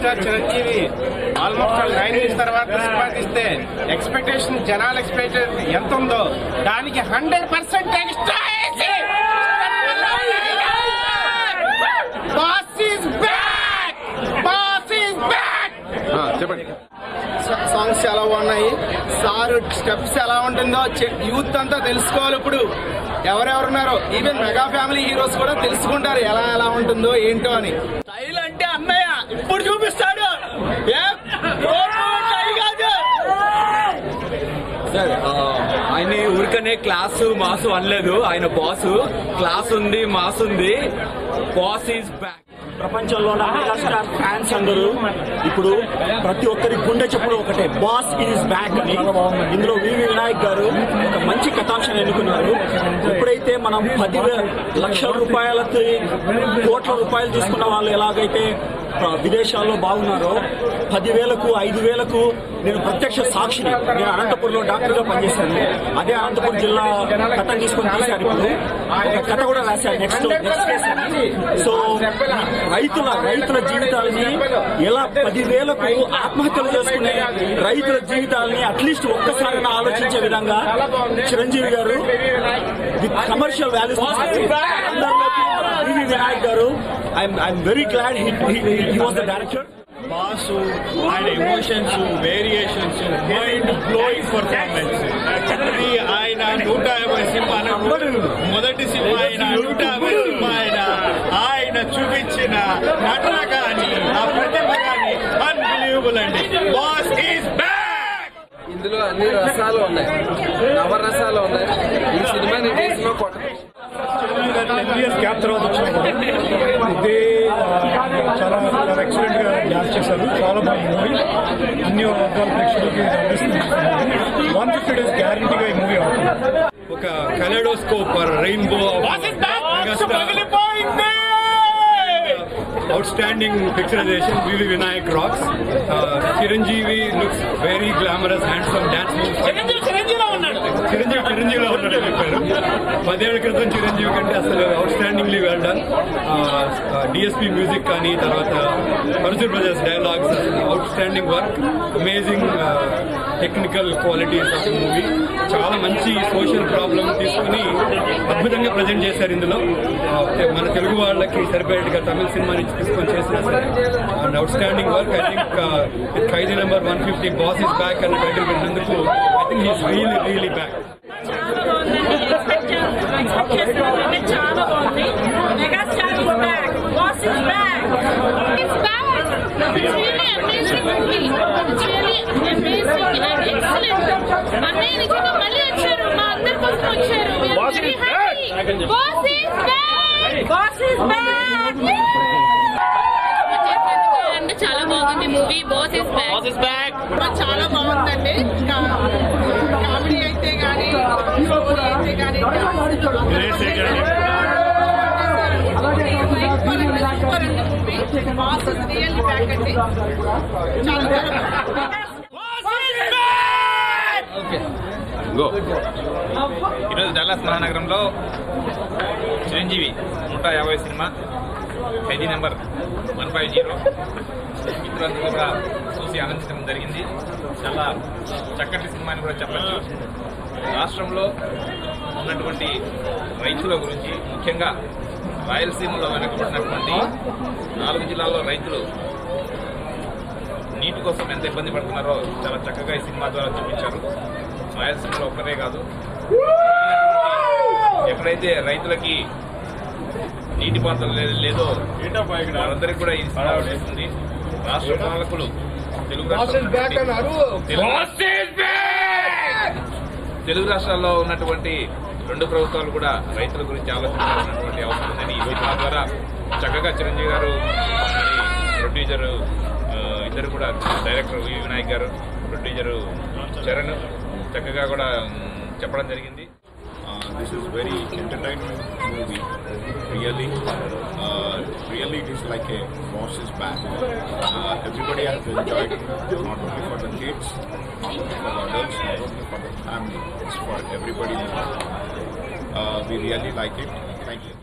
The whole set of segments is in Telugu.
గా చిరంజీవి ఆల్మోస్ట్ 9 years తర్వాత సినిమా తీస్తే ఎక్స్పెక్టేషన్ జనాల ఎక్స్పెక్టేషన్ ఎంత ఉందో దానికి 100% ఎక్స్ట్రా వేసి boss is back, boss is back. చెప్పండి. సాంగ్స్ ఎలా ఉన్నాయి, సార్ స్టెప్స్ ఎలా ఉంటుందో యూత్ అంతా తెలుసుకోవాలి. ఇప్పుడు ఎవరెవరున్నారో ఈవెన్ మెగా ఫ్యామిలీ హీరోస్ కూడా తెలుసుకుంటారు ఎలా ఎలా ఉంటుందో ఏంటో అని. స్టైల్ అంటే అన్నయ్య ఇప్పుడు చూపిస్తాడు. సార్ ఆయన ఊరికనే క్లాసు మాసు అనలేదు. ఆయన బాసు, క్లాస్ ఉంది, మాస్ ఉంది. Boss is back. ప్రపంచంలో ఉన్న మెగాస్టార్ ఫ్యాన్స్ అందరూ ఇప్పుడు ప్రతి ఒక్కరి గుండె చెప్పుడు ఒకటే, బాస్ ఈజ్ బ్యాక్ అని. ఇందులో వివి వినాయక్ గారు ఒక మంచి కథాంశాన్ని ఎన్నుకున్నారు. ఎప్పుడైతే మనం 10 లక్షల రూపాయలకి కోట్ల రూపాయలు తీసుకున్న వాళ్ళు ఎలాగైతే విదేశాల్లో బాగున్నారో 10,000కు 5,000కు నేను ప్రత్యక్ష సాక్షిని. నేను అనంతపురంలో డాక్టర్గా పనిచేశాను. అదే అనంతపురం జిల్లా కథ తీసుకొని తీశారు. ఇప్పుడు ఒక కథ కూడా రాశారు నెక్స్ట్ కేసు. సో రైతుల జీవితాలని ఎలా 10,000కు ఆత్మహత్యలు చేసుకునే రైతుల జీవితాలని అట్లీస్ట్ ఒక్కసారైనా ఆలోచించే విధంగా Chiranjeevi garu with commercial values VV Vinayak garu. I'm very glad he was the director. Boss ఆయన emotions, variations, mind blowing performance. ఆయన 150 సినిమాలు, మొదటి సినిమా ఆయన 150 సినిమా ఆయన చూపించిన నటన కానీ ఆ ప్రతిభ కానీ అన్బిలీవబుల్ అండి. Boss is back. ఇందులో అన్ని రసాలు ఉన్నాయి, నవరసాలు ఉన్నాయి. ఈ సినిమాని దేశంలో గ్యాప్ తర్వాత ఇదే చాలా ఎక్సలెంట్ గా డాన్స్ చేశారు. చాలా బాగుంది మూవీ. అన్ని వర్గాల ప్రేక్షకులకి 150 days గ్యారంటీగా ఈ మూవీ అవుతుంది. ఒక కలెడోస్కోప్, rainbow, outstanding picturization. Vivi Vinayak rocks. Chiranjeevi looks very glamorous, handsome, dance moves. చిరంజీవిలో ఉన్నాడు. 10 ఏళ్ల క్రితం చిరంజీవి కంటే అసలు outstandingly well done. DSP music కానీ, తర్వాత పరశుర్ brothers dialogues, outstanding work, amazing technical qualities of movie. చాలా మంచి సోషల్ ప్రాబ్లమ్ తీసుకుని అద్భుతంగా ప్రజెంట్ చేశారు. ఇందులో మన తెలుగు వాళ్ళకి సరిపోయేట్టుగా తమిళ సినిమా నుంచి తీసుకొని చేసిన and outstanding work. I think Khaidi number 150 boss is back అన్న టైటిల్ పెట్టినందుకు I think he's really back. చాలా బాగుంది. Megastar is back, boss is back, is back. It's really amazing movie. It's really amazing and excellent. అన్నయ్య నిజంగా మళ్ళీ వచ్చారు, మా అందరి కోసం వచ్చారు. We are very happy. Boss is back. Boss is back. అంటే చాలా బాగుంది movie. Boss is back. Boss is back చాలా బాగుందండి. కామెడీ అయితే కానీ, అయితే కానీ ఈరోజు డల్లాస్ మహానగరంలో చిరంజీవి 150 సినిమా ఖైదీ నెంబర్ 150 మిత్రులందరూ కూడా చూసి ఆనందించడం జరిగింది. చాలా చక్కటి సినిమా అని కూడా చెప్పచ్చు. రాష్ట్రంలో ఉన్నటువంటి రైతుల గురించి, ముఖ్యంగా రాయలసీమలో వెనకబడినటువంటి 4 జిల్లాల్లో రైతులు నీటి కోసం ఎంత ఇబ్బంది పడుతున్నారో చాలా చక్కగా ఈ సినిమా ద్వారా చూపించారు. రాయలసీమలో ఒక్కరే కాదు, ఎక్కడైతే రైతులకి నీటి పాత్రలు లేదో వాళ్ళందరికీ కూడా ఈ సినిమా చేస్తుంది. రాష్ట్ర పాలకులు తెలుగు రాష్ట్రాల్లో ఉన్నటువంటి 2 ప్రభుత్వాలు కూడా రైతుల గురించి ఆలోచించాల్సినటువంటి అవసరం ఉందని ఈ సినిమా ద్వారా చక్కగా చిరంజీవి గారు, ప్రొడ్యూసరు ఇద్దరు కూడా, డైరెక్టర్ వివి వినాయక్ గారు, ప్రొడ్యూసరు చరణ్ చక్కగా కూడా చెప్పడం జరిగింది. This is very entertaining movie. Really it is like a boss is back. Everybody has enjoyed it, not only for the kids, not only for the adults, not only for the family. It's for everybody. We really like it. Thank you.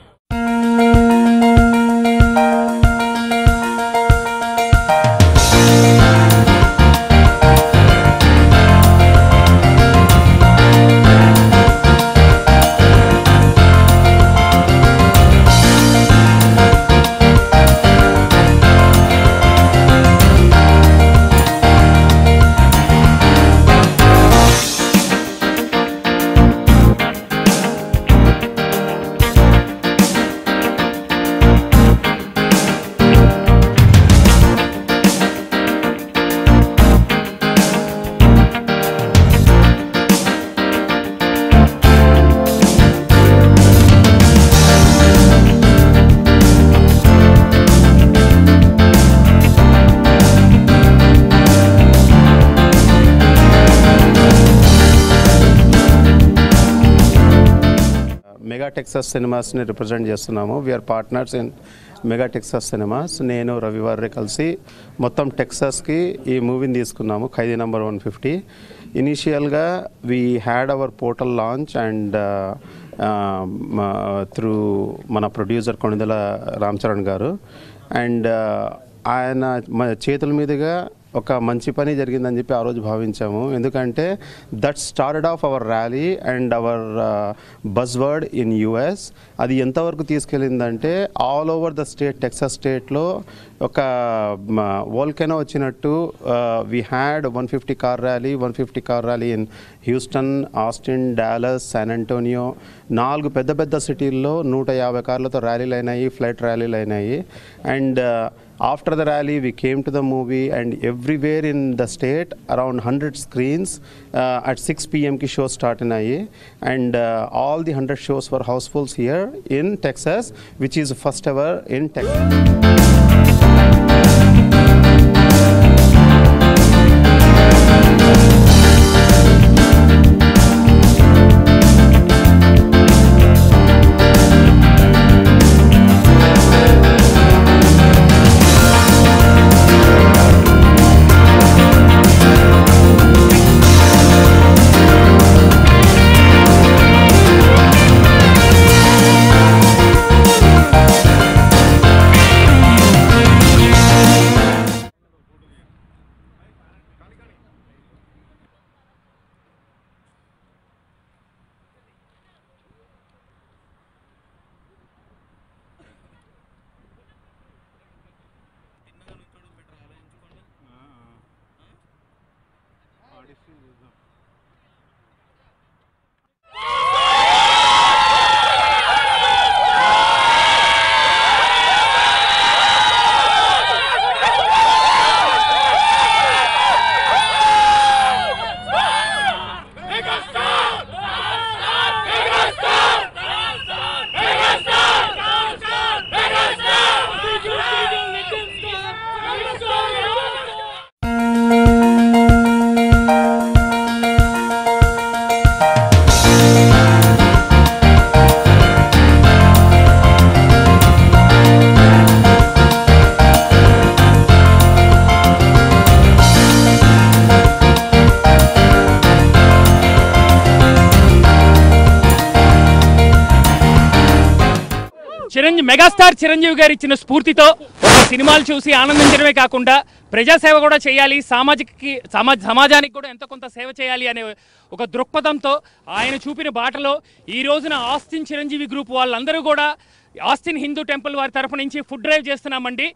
Texas సినిమాస్ని రిప్రజెంట్ చేస్తున్నాము. We are partners in mega Texas cinemas. నేను రవివారి కలిసి మొత్తం టెక్సాస్కి ఈ మూవీని తీసుకున్నాము, ఖైదీ నంబర్ 150. ఇనీషియల్గా we had our portal launch and through మన ప్రొడ్యూసర్ కొణిదెల రామ్ చరణ్ గారు. అండ్ ఆయన చేతుల మీదుగా ఒక మంచి పని జరిగిందని చెప్పి ఆ రోజు భావించాము. ఎందుకంటే that started off our rally and our buzzword in US. అది ఎంతవరకు తీసుకెళ్ళిందంటే all over the state, Texas స్టేట్లో ఒక వోల్కెనో వచ్చినట్టు we had 150 car rally in Houston, Austin, Dallas, San Antonio. 4 పెద్ద పెద్ద సిటీల్లో 150 కార్లతో ర్యాలీలు అయినాయి, ఫ్లైట్ ర్యాలీలు అయినాయి. And after the rally we came to the movie and everywhere in the state around 100 screens at 6 p.m ki show start inayi and all the 100 shows were housefuls here in Texas, which is first ever in Texas. Megastar Chiranjeevi గారు ఇచ్చిన స్ఫూర్తితో సినిమాలు చూసి ఆనందించడమే కాకుండా ప్రజాసేవ కూడా చేయాలి, సమాజానికి కూడా ఎంతో కొంత సేవ చేయాలి అనే ఒక దృక్పథంతో ఆయన చూపిన బాటలో ఈ రోజున ఆస్టిన్ చిరంజీవి గ్రూప్ వాళ్ళందరూ కూడా ఆస్టిన్ హిందూ టెంపుల్ వారి తరఫు నుంచి ఫుడ్ డ్రైవ్ చేస్తున్నామండి.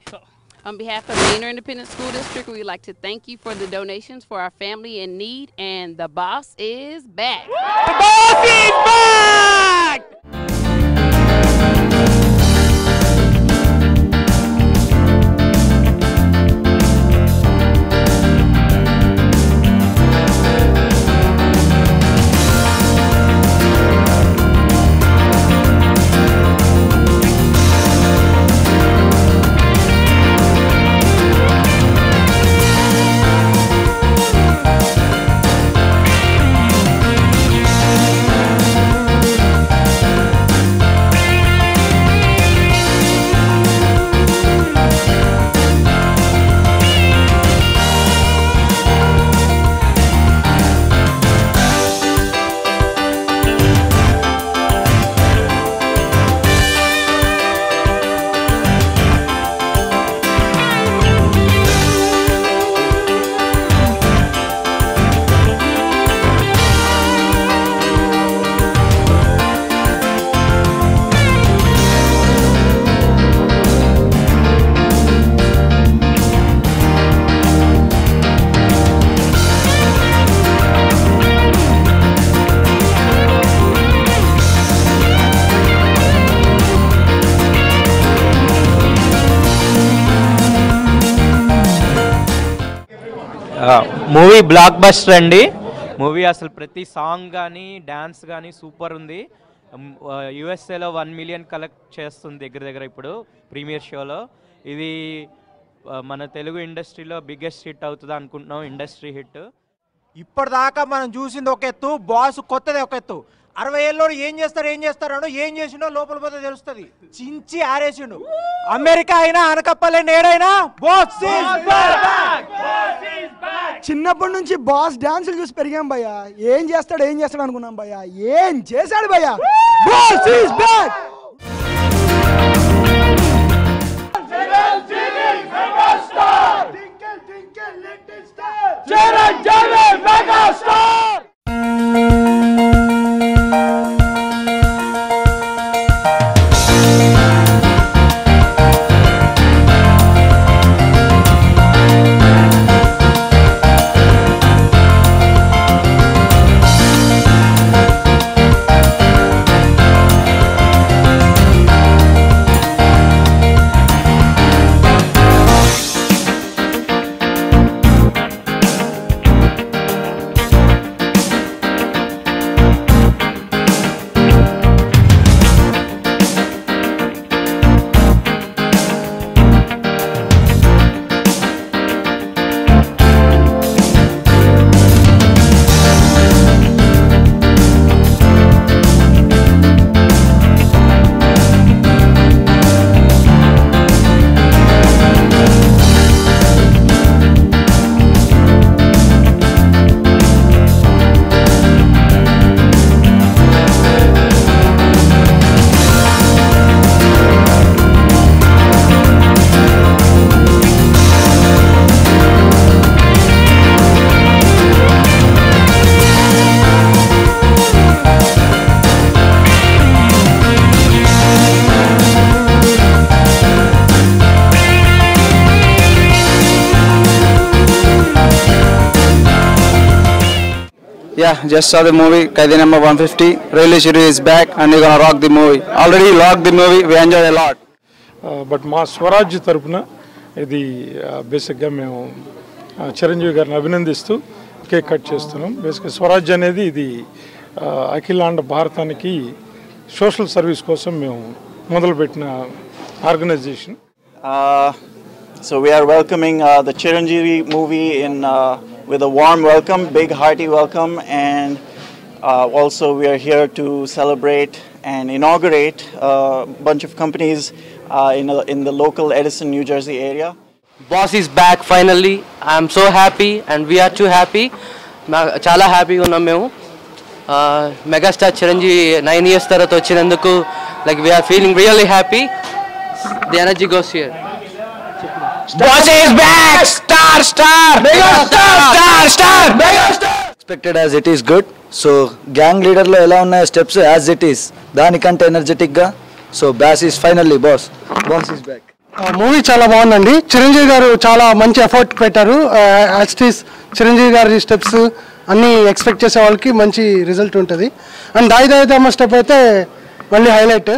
On behalf of Manor Independent School District, we would like to thank you for the donations for our family in need, and the boss is back. The boss is back! Movie block buster అండి. మూవీ అసలు ప్రతి సాంగ్ కానీ డ్యాన్స్ కానీ సూపర్ ఉంది. యుఎస్ఏలో 1 మిలియన్ కలెక్ట్ చేస్తుంది దగ్గర ఇప్పుడు ప్రీమియర్ షోలో. ఇది మన తెలుగు ఇండస్ట్రీలో బిగ్గెస్ట్ హిట్ అవుతుంది అనుకుంటున్నాం, ఇండస్ట్రీ హిట్. ఇప్పటిదాకా మనం చూసింది ఒక ఎత్తు, బాస్ కొత్తది ఒక ఎత్తు. 60 ఏళ్ళలో ఏం చేస్తారో ఏం చేసిండో లోపల పోతే తెలుస్తుంది. చించి ఆరేసిండు. అమెరికా అయినా అనకప్పలేని ఏడైనా బాస్ ఈజ్ బ్యాక్. చిన్నప్పటి నుంచి బాస్ డాన్సులు చూసి పెరిగాం భయ్యా. ఏం చేస్తాడు అనుకున్నాం భయ్యా. ఏం చేశాడు భయ్యా. Boss is back. Chiranjeevi megastar. Yeah, just saw the movie, Kaidi number 150. Really, Shiri is back and we're gonna rock the movie. Already locked the movie, we enjoyed a lot. But మా స్వరాజ్ తరపున ఇది బేసిక్గా మేము చిరంజీవి గారిని అభినందిస్తూ కేక్ కట్ చేస్తున్నాం. బేసిక్గా స్వరాజ్ అనేది ఇది అఖిలాండ భారతానికి సోషల్ సర్వీస్ కోసం మేము మొదలుపెట్టిన organisation. So we are welcoming the Chiranjeevi movie with a warm welcome, big hearty welcome, and also we are here to celebrate and inaugurate a bunch of companies in the local Edison, New Jersey area. Boss is back finally. I am so happy and we are too happy. Chala happy unnam memu. Megastar Chiranjeevi 9 years tarata vachinanduku, like we are feeling really happy. The energy goes here. Boss is back! Star! Megastar! Megastar! Expected as it is good. So gang leader lo ela unna steps as it is. Danikante energetic ga. So Bass is finally boss is back. Movie చాలా బాగుందండి. చిరంజీవి గారు చాలా మంచి ఎఫర్ట్ పెట్టారు. యాక్టిస్ చిరంజీవి గారి స్టెప్స్ అన్నీ ఎక్స్పెక్ట్ చేసే వాళ్ళకి మంచి రిజల్ట్ ఉంటుంది. అండ్ దాయి స్టెప్ అయితే మళ్ళీ హైలైట్.